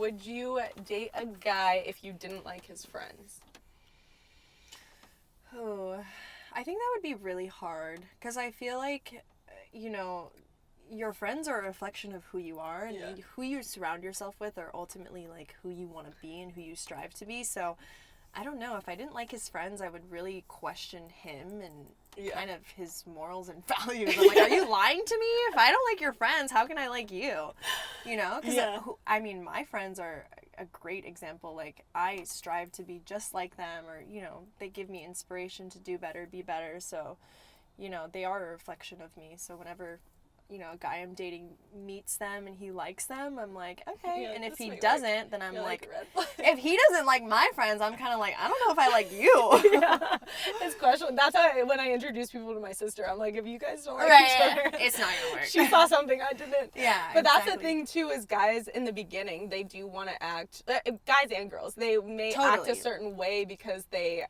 would you date a guy if you didn't like his friends? Oh, I think that would be really hard because I feel like, your friends are a reflection of who you are, and who you surround yourself with are ultimately like who you want to be and who you strive to be. So I don't know, if I didn't like his friends, I would really question him and kind of his morals and values. I'm like, are you lying to me? If I don't like your friends, how can I like you? Because my friends are a great example. Like, I strive to be just like them, or they give me inspiration to do better, be better. So they are a reflection of me. So whenever a guy I'm dating meets them and he likes them, I'm like, okay. And if he doesn't, then I'm like if he doesn't like my friends, I'm kind of like, I don't know if I like you. Yeah. It's questionable. That's why when I introduce people to my sister, I'm like, if you guys don't like each other, it's not gonna work. She saw something I didn't. Yeah, but that's the thing too, is guys in the beginning, they do want to act, guys and girls, they may act a certain way because they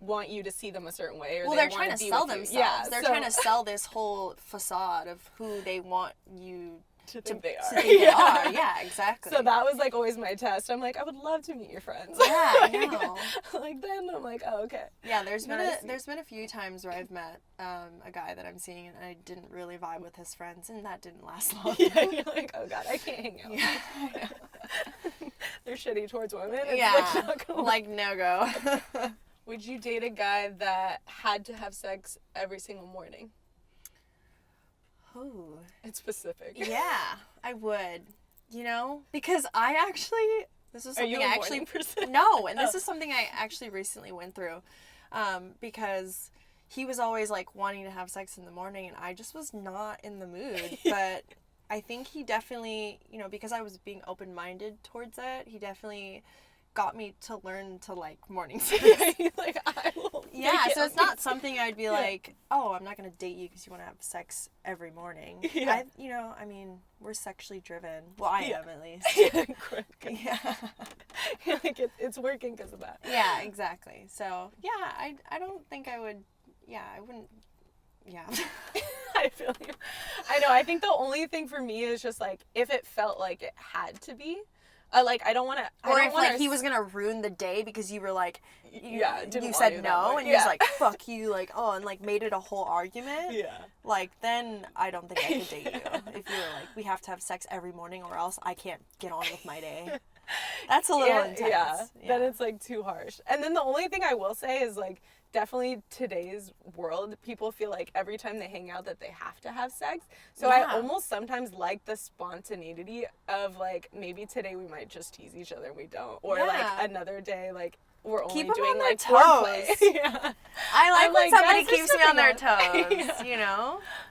want you to see them a certain way, or they're trying to sell themselves. Yeah, they're trying to sell this whole facade of who they want you to think they are. To think they are. Yeah, exactly. So that was like always my test. I'm like, I would love to meet your friends. Yeah, I know. Like then I'm like, oh, okay. Yeah, there's been a few times where I've met a guy that I'm seeing and I didn't really vibe with his friends, and that didn't last long. Yeah, you're like, oh god, I can't hang out. Yeah. They're shitty towards women. It's like no go. Would you date a guy that had to have sex every single morning? Oh. It's specific. Yeah, I would. Because this is something I actually... person? No, and this is something I actually recently went through. Because he was always, like, wanting to have sex in the morning, and I just was not in the mood. But I think he definitely, because I was being open-minded towards it, he definitely got me to learn to like morning sex. Like, I will. Yeah, so it's not something I'd be like, oh, I'm not going to date you because you want to have sex every morning. Yeah. We're sexually driven. Well, I am at least. Yeah. Like, it's working because of that. Yeah, exactly. So, yeah, I don't think I would, I wouldn't, I feel you. I know, I think the only thing for me is just, like, if it felt like it had to be, I don't want to... Or if, he was going to ruin the day because you were, like... you said no, and he's like, fuck you, like, and, like, made it a whole argument. Yeah. Like, then I don't think I could date you. If you were like, we have to have sex every morning or else I can't get on with my day. That's a little intense. Yeah, then it's, like, too harsh. And then the only thing I will say is, like, definitely today's world, people feel like every time they hang out that they have to have sex. So I almost sometimes like the spontaneity of, like, maybe today we might just tease each other and we don't. Or, like, another day, like, we're only keep doing, on their like, toes. Yeah. I like when somebody guys, keeps me on their toes,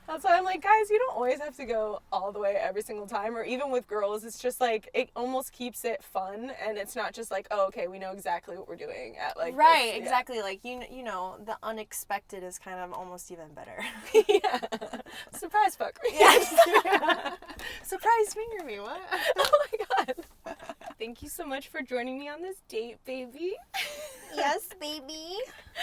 That's why I'm like, guys, you don't always have to go all the way every single time. Or even with girls, it's just, like, it almost keeps it fun. And it's not just, like, oh, okay, we know exactly what we're doing at, like, right, this. exactly. Like, the unexpected is kind of almost even better. Yeah. Surprise fuck me. Yeah. Surprise finger me, what? Oh, my God. Thank you so much for joining me on this date, baby. Yes, baby.